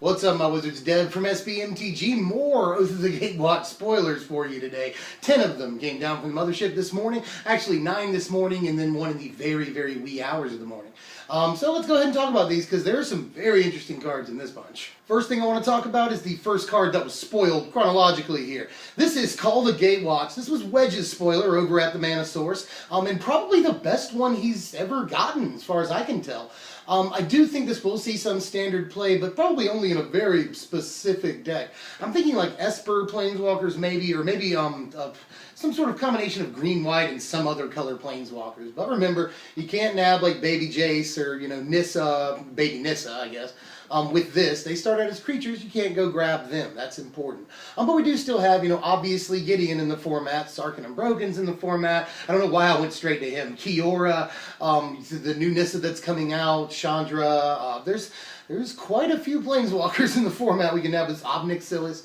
What's up, my wizards? Dev from SBMTG. More Oath of the Gatewatch spoilers for you today. 10 of them came down from the mothership this morning. Actually, 9 this morning, and then 1 in the very, very wee hours of the morning. So let's go ahead and talk about these, because there are some very interesting cards in this bunch. First thing I want to talk about is the first card that was spoiled chronologically here. This is called the Gatewatch. This was Wedge's spoiler over at the Mana Source, and probably the best one he's ever gotten, as far as I can tell. I do think this will see some standard play, but probably only in a very specific deck. I'm thinking like Esper Planeswalkers maybe, or maybe some sort of combination of green-white and some other color Planeswalkers. But remember, you can't nab like Baby Jace or, you know, Nissa, Baby Nissa, I guess. With this, they start out as creatures, you can't go grab them. That's important. But we do still have, you know, obviously Gideon in the format, Sarkhan and Broken's in the format. I don't know why I went straight to him. Kiora, the new Nissa that's coming out, Chandra, there's quite a few Planeswalkers in the format we can have as Obnixilis.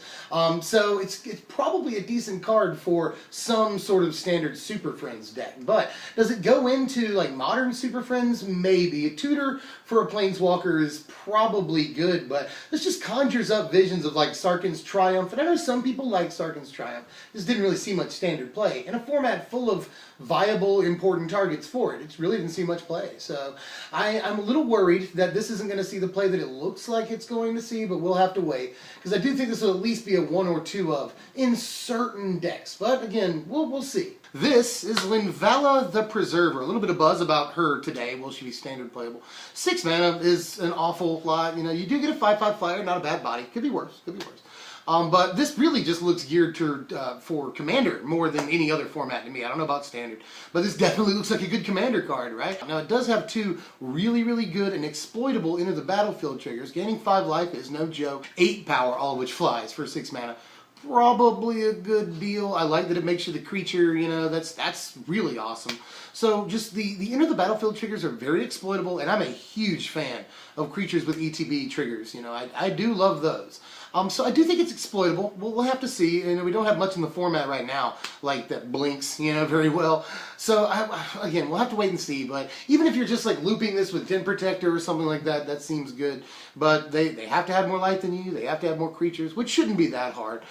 So it's probably a decent card for some sort of standard Super Friends deck. But does it go into like modern Super Friends? Maybe. A tutor for a Planeswalker is probably good, but this just conjures up visions of like Sarkhan's Triumph. And I know some people like Sarkhan's Triumph. This didn't really see much standard play. In a format full of viable, important targets for it, it really didn't see much play. So I'm a little worried that this isn't going to see the play that it looks like it's going to see, but we'll have to wait, because I do think this will at least be a 1 or 2 of in certain decks. But again, we'll see. This is Linvala the Preserver. A little bit of buzz about her today. Will she be standard playable? 6 mana is an awful lot. You know, you do get a 5/5 flyer, not a bad body. Could be worse. Could be worse. But this really just looks geared to, for Commander more than any other format to me. I don't know about Standard, but this definitely looks like a good Commander card, right? Now, it does have 2 really, really good and exploitable Enter the Battlefield triggers. Gaining 5 life is no joke. 8 power, all of which flies for 6 mana. Probably a good deal. I like that it makes you the creature, you know, that's really awesome. So just the Enter the Battlefield triggers are very exploitable, and I'm a huge fan of creatures with ETB triggers. You know, I do love those. So I do think it's exploitable. We'll have to see. You know, we don't have much in the format right now, like that blinks, you know, very well. So again, we'll have to wait and see. But even if you're just like looping this with Den Protector or something like that, that seems good. But they have to have more life than you. They have to have more creatures, which shouldn't be that hard.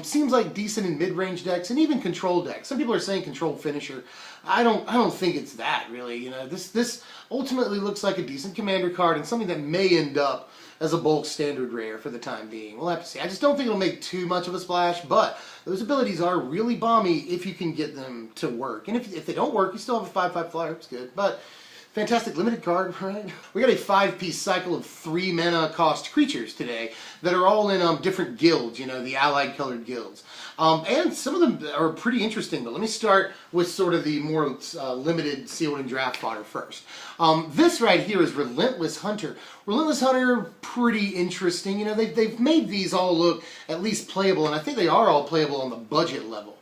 Seems like decent in mid-range decks and even control decks. Some people are saying control finisher. I don't think it's that really. You know, this ultimately looks like a decent Commander card and something that may end up as a bulk standard rare for the time being. We'll have to see. I just don't think it'll make too much of a splash, but those abilities are really bomby if you can get them to work. And if they don't work, you still have a 5/5 flyer. It's good. But fantastic limited card, right? We got a 5-piece cycle of 3 mana cost creatures today that are all in different guilds, you know, the allied colored guilds. And some of them are pretty interesting, but let me start with sort of the more limited sealed and draft fodder first. This right here is Relentless Hunter. Relentless Hunter, pretty interesting. You know, they've made these all look at least playable, and I think they are all playable on the budget level.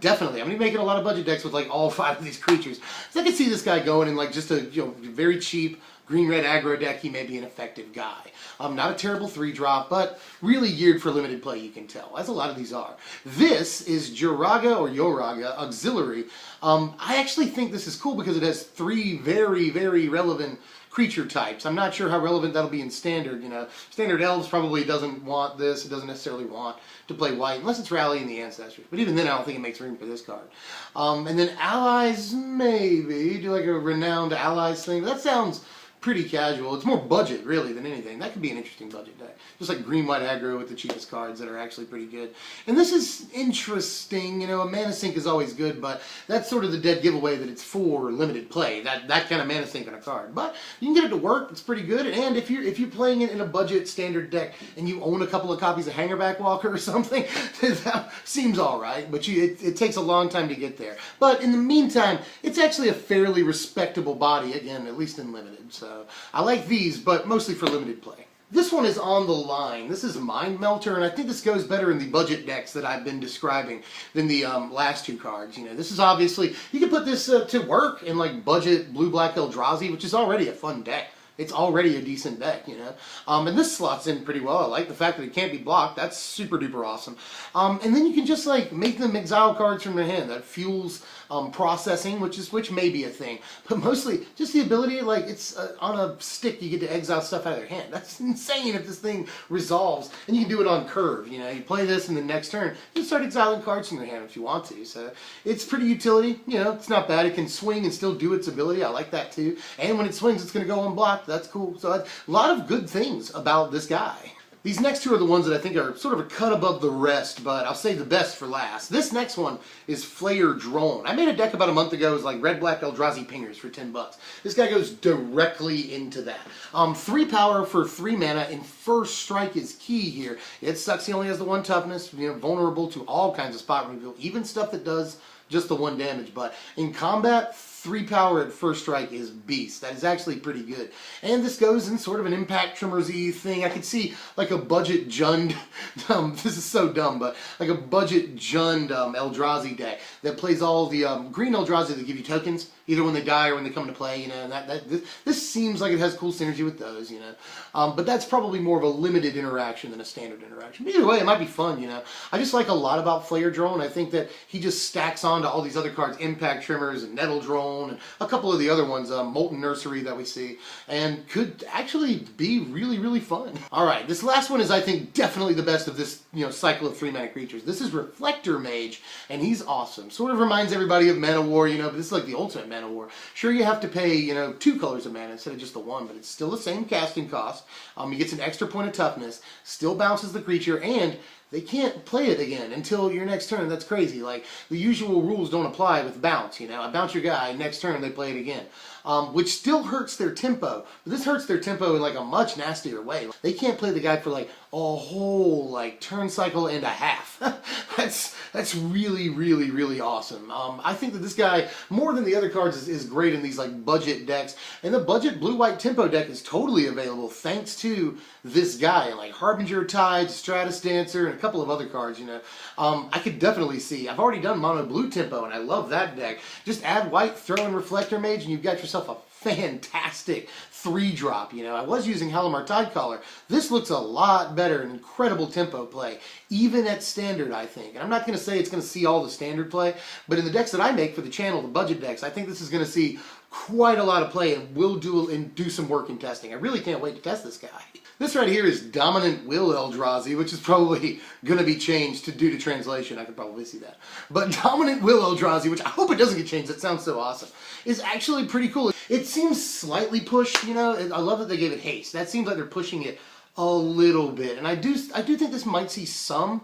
Definitely. I'm going to be making a lot of budget decks with like all 5 of these creatures. So I can see this guy going in like just a, you know, very cheap green-red aggro deck. He may be an effective guy. Not a terrible 3-drop, but really geared for limited play, you can tell, as a lot of these are. This is Joraga or Yoraga Auxiliary. I actually think this is cool because it has 3 very, very relevant creature types. I'm not sure how relevant that'll be in Standard. You know, Standard Elves probably doesn't want this. It doesn't necessarily want to play white, unless it's Rallying the Ancestors. But even then, I don't think it makes room for this card. And then Allies, maybe. Do like a Renowned Allies thing. That sounds pretty casual. It's more budget, really, than anything. That could be an interesting budget deck. Just like green-white aggro with the cheapest cards that are actually pretty good. And this is interesting. You know, a mana sink is always good, but that's sort of the dead giveaway that it's for limited play. That kind of mana sink on a card. But you can get it to work. It's pretty good. And if you're playing it in a budget standard deck and you own a couple of copies of Hangerback Walker or something, that seems all right. But it takes a long time to get there. But in the meantime, it's actually a fairly respectable body, again, at least in limited. So I like these, but mostly for limited play. This one is on the line. This is Mind Melter, and I think this goes better in the budget decks that I've been describing than the last 2 cards. You know, this is obviously, you can put this to work in like budget Blue-Black Eldrazi, which is already a fun deck. It's already a decent deck, you know. And this slots in pretty well. I like the fact that it can't be blocked. That's super duper awesome. And then you can just like make them exile cards from their hand. That fuels processing, which may be a thing, but mostly just the ability, like, it's on a stick, you get to exile stuff out of their hand. That's insane if this thing resolves, and you can do it on curve. You know, you play this, and the next turn you start exiling cards from your hand if you want to. So it's pretty utility. You know, it's not bad. It can swing and still do its ability. I like that too. And when it swings, it's going to go unblocked. That's cool. So a lot of good things about this guy. These next two are the ones that I think are sort of a cut above the rest, but I'll save the best for last. This next one is Flare Drone. I made a deck about a month ago. It was like red-black Eldrazi Pingers for $10. This guy goes directly into that. 3 power for 3 mana, and first strike is key here. It sucks he only has the 1 toughness, you know, vulnerable to all kinds of spot removal, even stuff that does just the 1 damage. But in combat, 3 power at first strike is beast. That is actually pretty good. And this goes in sort of an Impact Trimmers-y thing. I could see like a budget Jund, this is so dumb, but like a budget Jund Eldrazi deck that plays all the green Eldrazi that give you tokens, either when they die or when they come into play, you know, and this seems like it has cool synergy with those, you know. But that's probably more of a limited interaction than a standard interaction. Either way, it might be fun, you know. I just like a lot about Flare Drone. I think that he just stacks on to all these other cards, Impact Trimmers and Nettle Drone, and a couple of the other ones, Molten Nursery that we see, and could actually be really, really fun. Alright, this last one is, I think, definitely the best of this, you know, cycle of 3 mana creatures. This is Reflector Mage, and he's awesome. Sort of reminds everybody of Mana War, you know, but this is like the ultimate Mana War. Sure, you have to pay, you know, 2 colors of mana instead of just the 1, but it's still the same casting cost. He gets an extra point of toughness, still bounces the creature, and they can't play it again until your next turn. That's crazy. Like, the usual rules don't apply with bounce, you know. I bounce your guy, next turn they play it again. Which still hurts their tempo. But this hurts their tempo in like a much nastier way. They can't play the guy for like a whole like turn cycle and a half. That's really, really, really awesome. I think that this guy, more than the other cards, is great in these like budget decks. And the budget blue-white tempo deck is totally available thanks to this guy. Like Harbinger Tide, Stratus Dancer, and a couple of other cards, you know. I could definitely see. I've already done mono blue tempo, and I love that deck. Just add white, throw in Reflector Mage, and you've got yourself a fantastic 3-drop, you know. I was using Halimar Tidecaller. This looks a lot better, an incredible tempo play, even at standard, I think. And I'm not going to say it's going to see all the standard play, but in the decks that I make for the channel, the budget decks, I think this is going to see quite a lot of play and will do some work in testing. I really can't wait to test this guy. This right here is Dominant Will Eldrazi, which is probably going to be changed due to translation. I could probably see that. But Dominant Will Eldrazi, which I hope it doesn't get changed, that sounds so awesome, is actually pretty cool. It seems slightly pushed, you know. I love that they gave it haste. That seems like they're pushing it a little bit. And I do think this might see some,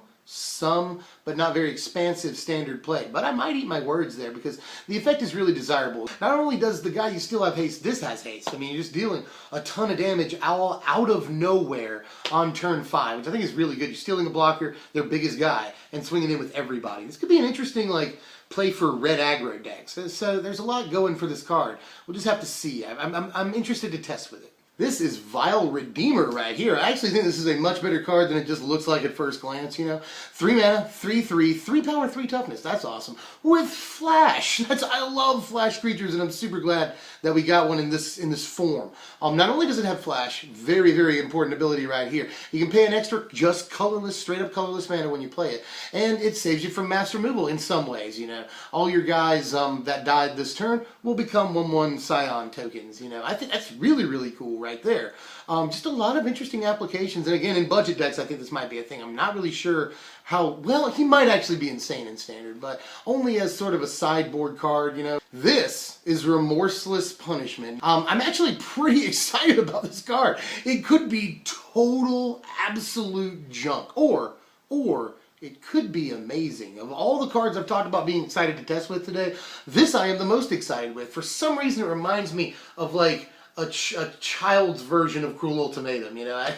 but not very expansive standard play. But I might eat my words there because the effect is really desirable. Not only does the guy you still have haste, this has haste. I mean, you're just dealing a ton of damage all out of nowhere on turn 5, which I think is really good. You're stealing a blocker, their biggest guy, and swinging in with everybody. This could be an interesting, like, play for red aggro decks. So there's a lot going for this card. We'll just have to see. I'm interested to test with it. This is Vile Redeemer right here. I actually think this is a much better card than it just looks like at first glance, you know. 3 mana, 3/3, 3 power, 3 toughness. That's awesome. With Flash. I love Flash creatures, and I'm super glad that we got one in this form. Not only does it have Flash, very, very important ability right here. You can pay an extra just colorless, straight up colorless mana when you play it, and it saves you from mass removal in some ways, you know. All your guys that died this turn will become 1/1 Scion tokens, you know. I think that's really, really cool right there. Just a lot of interesting applications, and again, in budget decks, I think this might be a thing. I'm not really sure how, well, he might actually be insane in standard, but only as sort of a sideboard card, you know. This is Remorseless Punishment. I'm actually pretty excited about this card. It could be total, absolute junk, or it could be amazing. Of all the cards I've talked about being excited to test with today, this I am the most excited with. For some reason, it reminds me of like a child's version of Cruel Ultimatum, you know,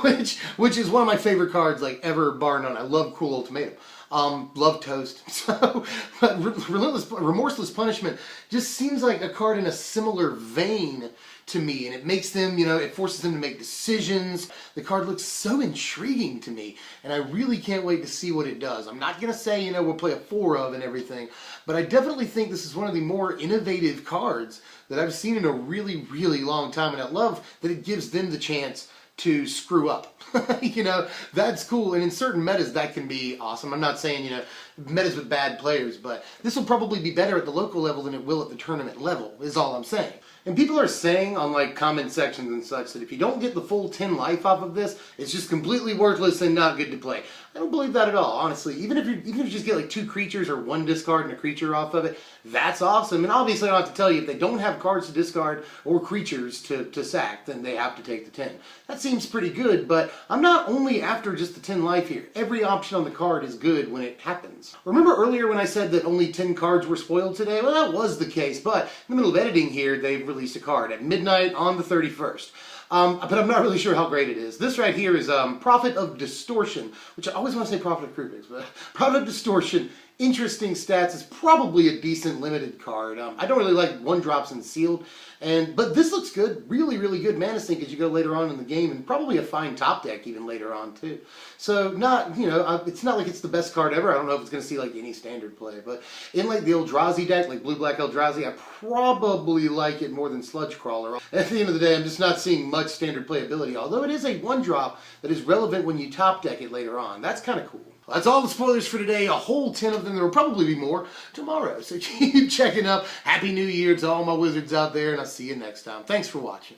which is one of my favorite cards like ever, bar none. I love Cruel Ultimatum. Love Toast. So, but Remorseless Punishment just seems like a card in a similar vein to me, and it makes them, you know, it forces them to make decisions. The card looks so intriguing to me, and I really can't wait to see what it does. I'm not going to say, you know, we'll play a 4 of and everything, but I definitely think this is one of the more innovative cards that I've seen in a really, really long time, and I love that it gives them the chance to screw up. You know, that's cool, and in certain metas that can be awesome. I'm not saying, you know, metas with bad players, but this will probably be better at the local level than it will at the tournament level, is all I'm saying. And people are saying on like comment sections and such that if you don't get the full 10 life off of this, it's just completely worthless and not good to play. I don't believe that at all, honestly. Even if you just get like 2 creatures or 1 discard and a creature off of it, that's awesome. And obviously I don't have to tell you, if they don't have cards to discard or creatures to sack, then they have to take the 10. That seems pretty good, but I'm not only after just the 10 life here. Every option on the card is good when it happens. Remember earlier when I said that only 10 cards were spoiled today? Well, that was the case, but in the middle of editing here, they've released a card at midnight on the 31st. But I'm not really sure how great it is. This right here is Prophet of Distortion, which I always want to say Prophet of Krupix, but Prophet of Distortion, interesting stats. It's probably a decent limited card. I don't really like 1-drops and sealed, but this looks good. Really, really good mana sink as you go later on in the game, and probably a fine top deck even later on too. So not, you know, it's not like it's the best card ever. I don't know if it's going to see like any standard play, but in like the Eldrazi deck, like blue-black Eldrazi, I probably like it more than Sludge Crawler. At the end of the day, I'm just not seeing much standard playability, although it is a 1-drop that is relevant when you top deck it later on. That's kind of cool. Well, that's all the spoilers for today, a whole 10 of them. There will probably be more tomorrow, so keep checking up. Happy New Year to all my wizards out there, and I'll see you next time. Thanks for watching.